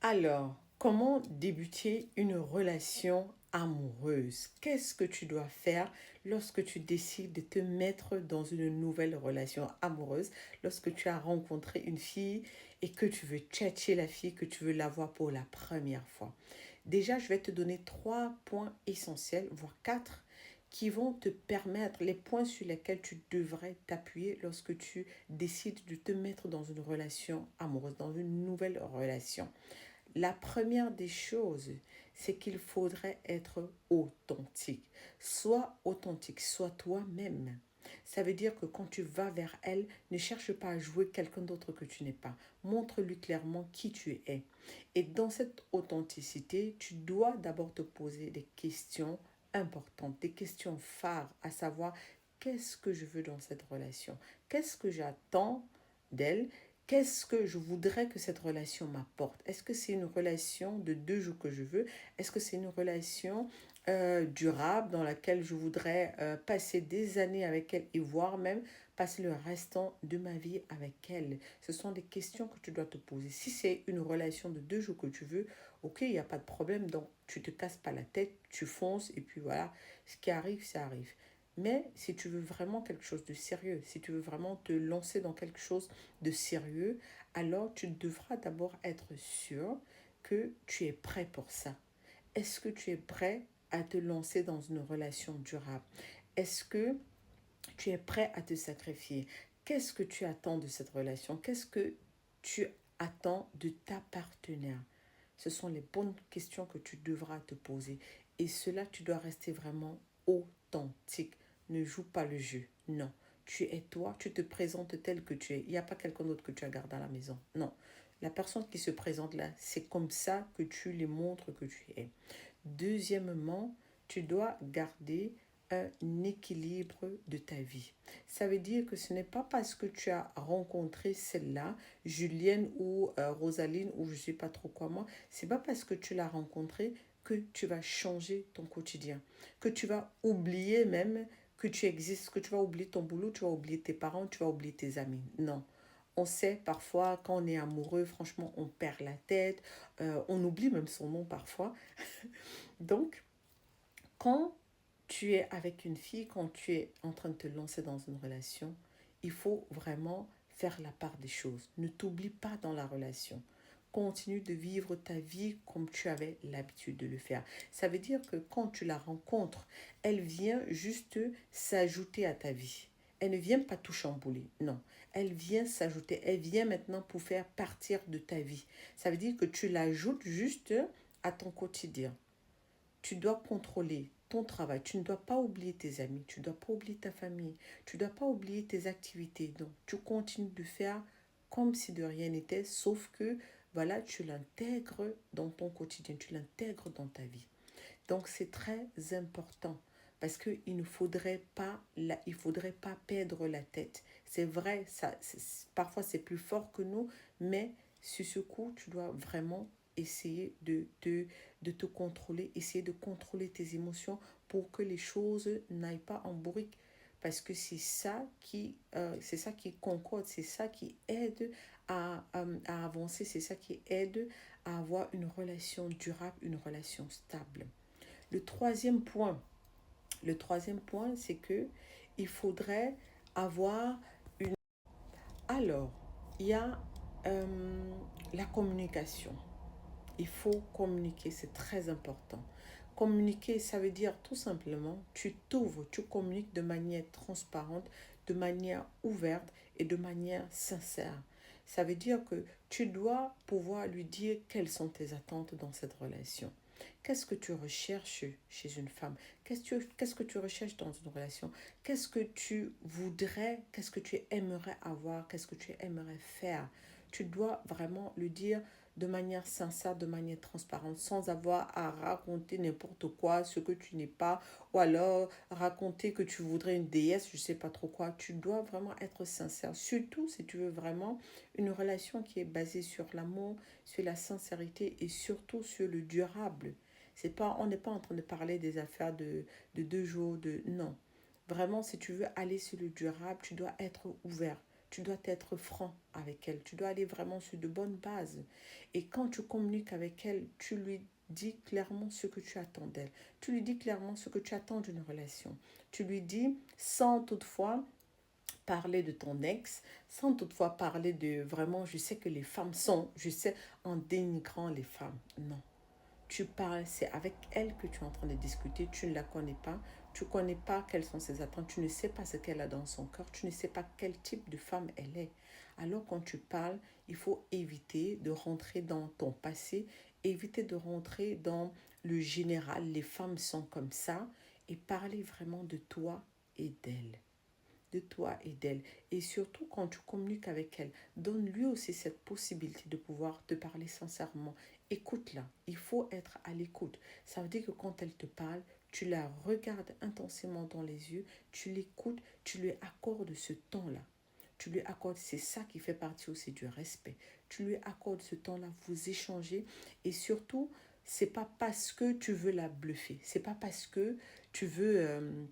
Alors, comment débuter une relation amoureuse? Qu'est-ce que tu dois faire lorsque tu décides de te mettre dans une nouvelle relation amoureuse, lorsque tu as rencontré une fille et que tu veux tchatcher la fille, que tu veux la voir pour la première fois? Déjà, je vais te donner trois points essentiels, voire quatre, qui vont te permettre, les points sur lesquels tu devrais t'appuyer lorsque tu décides de te mettre dans une relation amoureuse, dans une nouvelle relation. La première des choses, c'est qu'il faudrait être authentique. Sois authentique, sois toi-même. Ça veut dire que quand tu vas vers elle, ne cherche pas à jouer quelqu'un d'autre que tu n'es pas. Montre-lui clairement qui tu es. Et dans cette authenticité, tu dois d'abord te poser des questions importantes, des questions phares, à savoir qu'est-ce que je veux dans cette relation? Qu'est-ce que j'attends d'elle? Qu'est-ce que je voudrais que cette relation m'apporte? Est-ce que c'est une relation de 2 jours que je veux? Est-ce que c'est une relation durable dans laquelle je voudrais passer des années avec elle et voire même passer le restant de ma vie avec elle? Ce sont des questions que tu dois te poser. Si c'est une relation de 2 jours que tu veux, ok, il n'y a pas de problème. Donc, tu ne te casses pas la tête, tu fonces et puis voilà, ce qui arrive, ça arrive. Mais si tu veux vraiment quelque chose de sérieux, si tu veux vraiment te lancer dans quelque chose de sérieux, alors tu devras d'abord être sûr que tu es prêt pour ça. Est-ce que tu es prêt à te lancer dans une relation durable? Est-ce que tu es prêt à te sacrifier? Qu'est-ce que tu attends de cette relation? Qu'est-ce que tu attends de ta partenaire? Ce sont les bonnes questions que tu devras te poser. Et cela, tu dois rester vraiment authentique. Ne joue pas le jeu. Non. Tu es toi, tu te présentes tel que tu es. Il n'y a pas quelqu'un d'autre que tu as gardé à la maison. Non. La personne qui se présente là, c'est comme ça que tu lui montres que tu es. Deuxièmement, tu dois garder un équilibre de ta vie. Ça veut dire que ce n'est pas parce que tu as rencontré celle-là, Julienne ou Rosaline ou je ne sais pas trop quoi moi, c'est pas parce que tu l'as rencontrée que tu vas changer ton quotidien, que tu vas oublier même que tu existes, que tu vas oublier ton boulot, tu vas oublier tes parents, tu vas oublier tes amis. Non. On sait parfois quand on est amoureux, franchement, on perd la tête, on oublie même son nom parfois. Donc, quand tu es avec une fille, quand tu es en train de te lancer dans une relation, il faut vraiment faire la part des choses. Ne t'oublie pas dans la relation. Continue de vivre ta vie comme tu avais l'habitude de le faire. Ça veut dire que quand tu la rencontres, elle vient juste s'ajouter à ta vie. Elle ne vient pas tout chambouler, non. Elle vient s'ajouter, elle vient maintenant pour faire partir de ta vie. Ça veut dire que tu l'ajoutes juste à ton quotidien. Tu dois contrôler ton travail. Tu ne dois pas oublier tes amis. Tu ne dois pas oublier ta famille. Tu ne dois pas oublier tes activités. Donc, tu continues de faire comme si de rien n'était, sauf que, voilà, tu l'intègres dans ton quotidien. Tu l'intègres dans ta vie. Donc, c'est très important parce qu'il ne faudrait pas, il faudrait pas perdre la tête. C'est vrai, parfois c'est plus fort que nous, mais sur ce coup, tu dois vraiment essayer de te contrôler, essayer de contrôler tes émotions pour que les choses n'aillent pas en bourrique. Parce que c'est ça qui concorde, c'est ça qui aide à avancer, c'est ça qui aide à avoir une relation durable, une relation stable. Le troisième point, c'est que il faudrait avoir une... Alors, il y a la communication. Il faut communiquer, c'est très important. Communiquer, ça veut dire tout simplement, tu t'ouvres, tu communiques de manière transparente, de manière ouverte et de manière sincère. Ça veut dire que tu dois pouvoir lui dire quelles sont tes attentes dans cette relation. Qu'est-ce que tu recherches chez une femme? Qu'est-ce que tu recherches dans une relation? Qu'est-ce que tu voudrais? Qu'est-ce que tu aimerais avoir? Qu'est-ce que tu aimerais faire? Tu dois vraiment lui dire de manière sincère, de manière transparente, sans avoir à raconter n'importe quoi, ce que tu n'es pas, ou alors raconter que tu voudrais une déesse, je ne sais pas trop quoi. Tu dois vraiment être sincère, surtout si tu veux vraiment une relation qui est basée sur l'amour, sur la sincérité et surtout sur le durable. C'est pas, on n'est pas en train de parler des affaires de 2 jours, de... Non. Vraiment, si tu veux aller sur le durable, tu dois être ouvert. tu dois être franc avec elle. Tu dois aller vraiment sur de bonnes bases. Et quand tu communiques avec elle, tu lui dis clairement ce que tu attends d'elle. Tu lui dis clairement ce que tu attends d'une relation. Tu lui dis sans toutefois parler de ton ex, sans toutefois parler de vraiment, je sais que les femmes sont, je sais, en dénigrant les femmes. Non. Tu parles, c'est avec elle que tu es en train de discuter, tu ne la connais pas, tu ne connais pas quelles sont ses attentes, tu ne sais pas ce qu'elle a dans son cœur, tu ne sais pas quel type de femme elle est. Alors quand tu parles, il faut éviter de rentrer dans ton passé, éviter de rentrer dans le général, les femmes sont comme ça, et parler vraiment de toi et d'elle, de toi et d'elle. Et surtout quand tu communiques avec elle, donne-lui aussi cette possibilité de pouvoir te parler sincèrement. Écoute-la, il faut être à l'écoute. Ça veut dire que quand elle te parle, tu la regardes intensément dans les yeux, tu l'écoutes, tu lui accordes ce temps-là. Tu lui accordes, c'est ça qui fait partie aussi du respect. Tu lui accordes ce temps-là, vous échangez et surtout, c'est pas parce que tu veux la bluffer, c'est pas parce que tu veux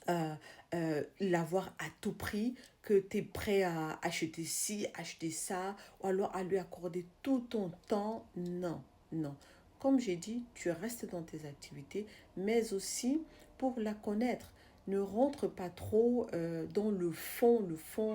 euh, l'avoir à tout prix, que tu es prêt à acheter ci, acheter ça, ou alors à lui accorder tout ton temps. Non, non. Comme j'ai dit, tu restes dans tes activités, mais aussi pour la connaître. Ne rentre pas trop dans le fond,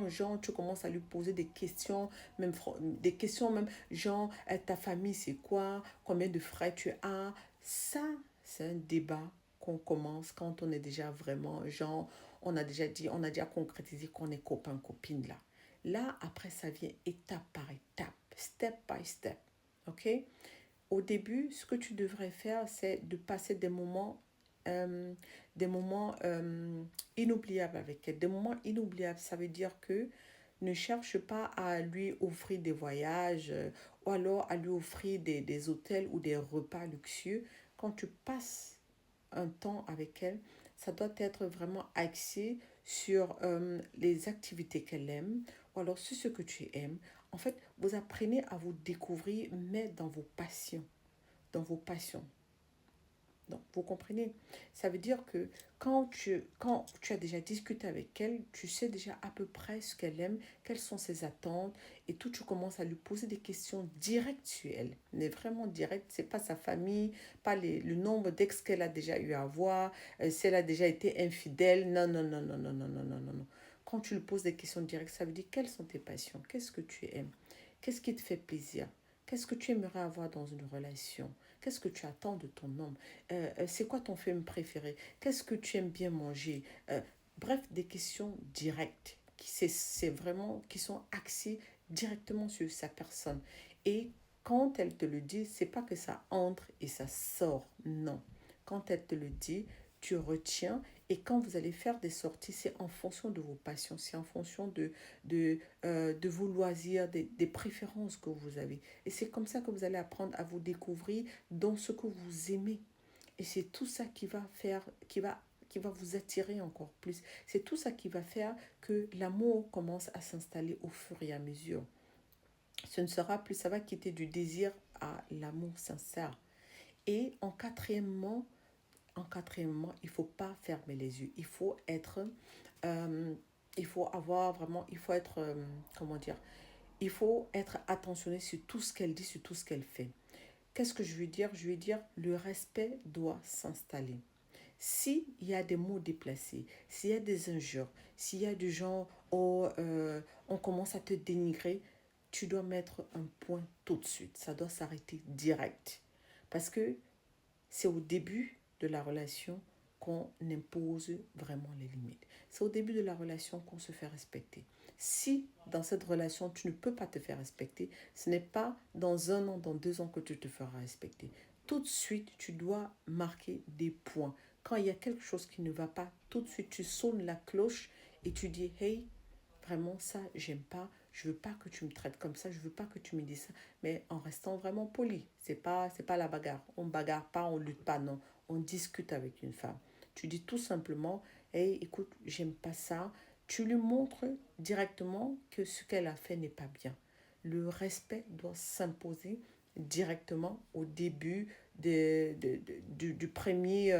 genre tu commences à lui poser des questions, même des questions même, genre ta famille c'est quoi, combien de frères tu as. Ça, c'est un débat qu'on commence quand on est déjà vraiment, genre, on a déjà dit, on a déjà concrétisé qu'on est copain, copine là. Là, après, ça vient étape par étape, step by step. OK? Au début, ce que tu devrais faire, c'est de passer euh, des moments inoubliables avec elle. Des moments inoubliables, ça veut dire que ne cherche pas à lui offrir des voyages ou alors à lui offrir des hôtels ou des repas luxueux. Quand tu passes un temps avec elle, ça doit être vraiment axé sur les activités qu'elle aime ou alors sur ce que tu aimes. En fait, vous apprenez à vous découvrir, mais dans vos passions. Dans vos passions. Donc, vous comprenez? Ça veut dire que quand tu as déjà discuté avec elle, tu sais déjà à peu près ce qu'elle aime, quelles sont ses attentes, et tout, tu commences à lui poser des questions directes sur elle. Mais vraiment directes, c'est pas sa famille, pas le nombre d'ex qu'elle a déjà eu à voir, si elle a déjà été infidèle. Non, non, non, non, non, non, non, non, non, non. Quand tu lui poses des questions directes, ça veut dire quelles sont tes passions, qu'est-ce que tu aimes, qu'est-ce qui te fait plaisir, qu'est-ce que tu aimerais avoir dans une relation, qu'est-ce que tu attends de ton homme, c'est quoi ton film préféré, qu'est-ce que tu aimes bien manger. Bref, des questions directes c'est vraiment qui sont axées directement sur sa personne. Et quand elle te le dit, c'est pas que ça entre et ça sort, non. Quand elle te le dit, tu retiens, et quand vous allez faire des sorties, c'est en fonction de vos passions, c'est en fonction de vos loisirs, des préférences que vous avez. Et c'est comme ça que vous allez apprendre à vous découvrir dans ce que vous aimez. Et c'est tout ça qui va faire, qui va vous attirer encore plus. C'est tout ça qui va faire que l'amour commence à s'installer au fur et à mesure. Ce ne sera plus, ça va quitter du désir à l'amour sincère. Et en quatrièmement, il ne faut pas fermer les yeux. Euh, il faut avoir vraiment, il faut être, comment dire, il faut être attentionné sur tout ce qu'elle dit, sur tout ce qu'elle fait. Qu'est-ce que je veux dire? Je veux dire, le respect doit s'installer. S'il y a des mots déplacés, s'il y a des injures, s'il y a du genre, oh, on commence à te dénigrer, tu dois mettre un point tout de suite. Ça doit s'arrêter direct. Parce que c'est au début de la relation qu'on impose vraiment les limites. C'est au début de la relation qu'on se fait respecter. Si dans cette relation, tu ne peux pas te faire respecter, ce n'est pas dans 1 an, dans 2 ans que tu te feras respecter. Tout de suite, tu dois marquer des points. Quand il y a quelque chose qui ne va pas, tout de suite, tu sonnes la cloche et tu dis, hey, vraiment ça, j'aime pas, je veux pas que tu me traites comme ça, je veux pas que tu me dises ça, mais en restant vraiment poli. C'est pas la bagarre. On bagarre pas, on lutte pas, non. On discute avec une femme. Tu dis tout simplement, hey, écoute, j'aime pas ça. Tu lui montres directement que ce qu'elle a fait n'est pas bien. Le respect doit s'imposer directement au début du premier,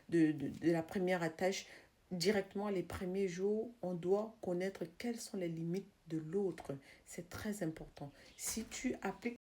de la première attache. Directement les premiers jours, on doit connaître quelles sont les limites de l'autre. C'est très important. Si tu appliques